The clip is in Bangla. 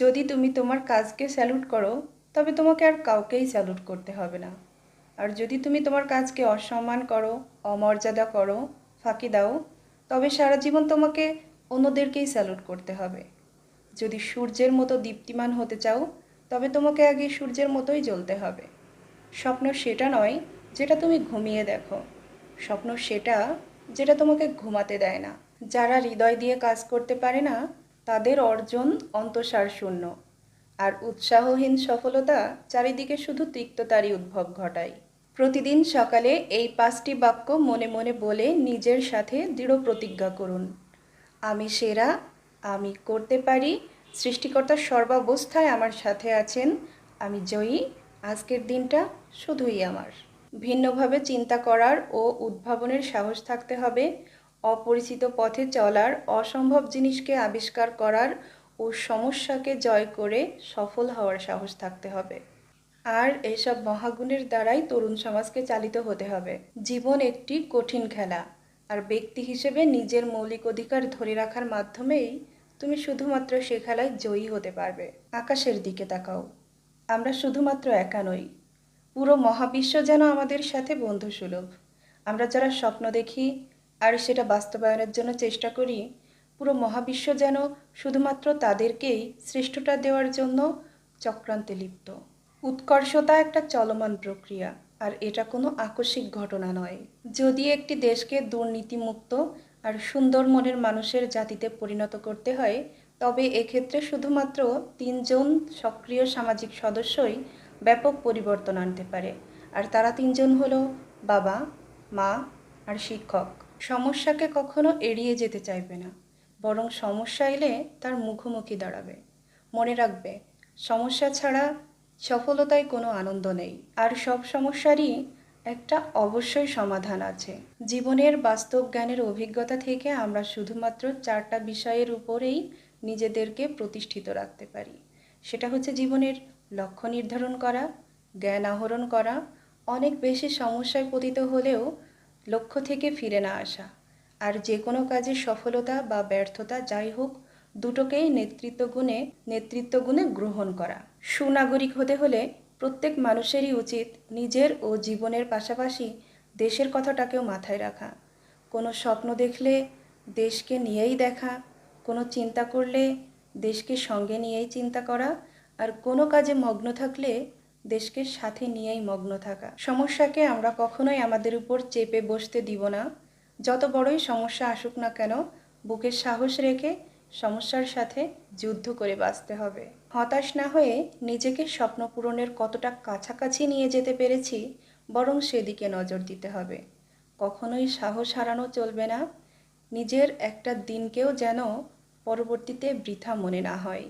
যদি তুমি তোমার কাজকে স্যালুট করো, তবে তোমাকে আর কাউকেই স্যালুট করতে হবে না। আর যদি তুমি তোমার কাজকে অসম্মান করো, অমর্যাদা করো, ফাঁকি দাও, তবে সারা জীবন তোমাকে অন্যদেরকেই স্যালুট করতে হবে। যদি সূর্যের মতো দীপ্তিমান হতে চাও, তবে তোমাকে আগে সূর্যের মতোই জ্বলতে হবে। স্বপ্ন সেটা নয় যেটা তুমি ঘুমিয়ে দেখো, স্বপ্ন সেটা যেটা তোমাকে ঘুমাতে দেয় না। যারা হৃদয় দিয়ে কাজ করতে পারে না, তাদের অর্জন অন্তঃসার শূন্য। আর উৎসাহহীন সফলতা চারিদিকে শুধু তিক্ততারই উদ্ভব ঘটায়। প্রতিদিন সকালে এই 5টি বাক্য মনে মনে বলে নিজের সাথে দৃঢ় প্রতিজ্ঞা করুন। আমি সেরা, আমি করতে পারি, সৃষ্টিকর্তা সর্বাবস্থায় আমার সাথে আছেন, আমি জয়ী, আজকের দিনটা শুধুই আমার। ভিন্নভাবে চিন্তা করার ও উদ্ভাবনের সাহস থাকতে হবে, অপরিচিত পথে চলার, অসম্ভব জিনিসকে আবিষ্কার করার ও সমস্যাকে জয় করে সফল হওয়ার সাহস থাকতে হবে। আর এসব মহাগুণের দ্বারাই তরুণ সমাজকে চালিত হতে হবে। জীবন একটি কঠিন খেলা, আর ব্যক্তি হিসেবে নিজের মৌলিক অধিকার ধরে রাখার মাধ্যমেই তুমি শুধুমাত্র সে খেলায় জয়ী হতে পারবে। আকাশের দিকে তাকাও, আমরা শুধুমাত্র একা নই, পুরো মহাবিশ্ব যেন আমাদের সাথে বন্ধুসুলভ। আমরা যারা স্বপ্ন দেখি আর সেটা বাস্তবায়নের জন্য চেষ্টা করি, পুরো মহাবিশ্ব যেন শুধুমাত্র তাদেরকেই শ্রেষ্ঠতা দেওয়ার জন্য চক্রান্তে লিপ্ত। উৎকর্ষতা একটা চলমান প্রক্রিয়া, আর এটা কোনো আকস্মিক ঘটনা নয়। যদি একটি দেশকে দুর্নীতিমুক্ত আর সুন্দর মনের মানুষের জাতিতে পরিণত করতে হয়, তবে এক্ষেত্রে শুধুমাত্র 3জন সক্রিয় সামাজিক সদস্যই ব্যাপক পরিবর্তন আনতে পারে। আর তারা 3জন হলো বাবা, মা আর শিক্ষক। সমস্যাকে কখনো এড়িয়ে যেতে চাইবে না, বরং সমস্যা এলে তার মুখোমুখি দাঁড়াবে। মনে রাখবে, সমস্যা ছাড়া সফলতায় কোনো আনন্দ নেই, আর সব সমস্যারই একটা অবশ্যই সমাধান আছে। জীবনের বাস্তব জ্ঞানের অভিজ্ঞতা থেকে আমরা শুধুমাত্র 4টা বিষয়ের উপরেই নিজেদেরকে প্রতিষ্ঠিত রাখতে পারি। সেটা হচ্ছে জীবনের লক্ষ্য নির্ধারণ করা, জ্ঞান আহরণ করা, অনেক বেশি সমস্যায় পতিত হলেও লক্ষ্য থেকে ফিরে না আসা, আর যে কোনো কাজে সফলতা বা ব্যর্থতা যাই হোক, দুটোকেই নেতৃত্ব গুণে গ্রহণ করা। সুনাগরিক হতে হলে প্রত্যেক মানুষেরই উচিত নিজের ও জীবনের পাশাপাশি দেশের কথাটাকেও মাথায় রাখা। কোনো স্বপ্ন দেখলে দেশকে নিয়েই দেখা, কোনো চিন্তা করলে দেশকে সঙ্গে নিয়েই চিন্তা করা, আর কোনো কাজে মগ্ন থাকলে দেশকে সাথে নিয়েই মগ্ন থাকা। সমস্যাকে আমরা কখনোই আমাদের উপর চেপে বসতে দিব না। যত বড়ই সমস্যা আসুক না কেন, বুকের সাহস রেখে সমস্যার সাথে যুদ্ধ করে বাঁচতে হবে। হতাশ না হয়ে নিজেকে স্বপ্ন পূরণের কতটা কাছাকাছি নিয়ে যেতে পেরেছি, বরং সেদিকে নজর দিতে হবে। কখনোই সাহস হারানো চলবে না, নিজের একটা দিনকেও যেন পরবর্তীতে বৃথা মনে না হয়।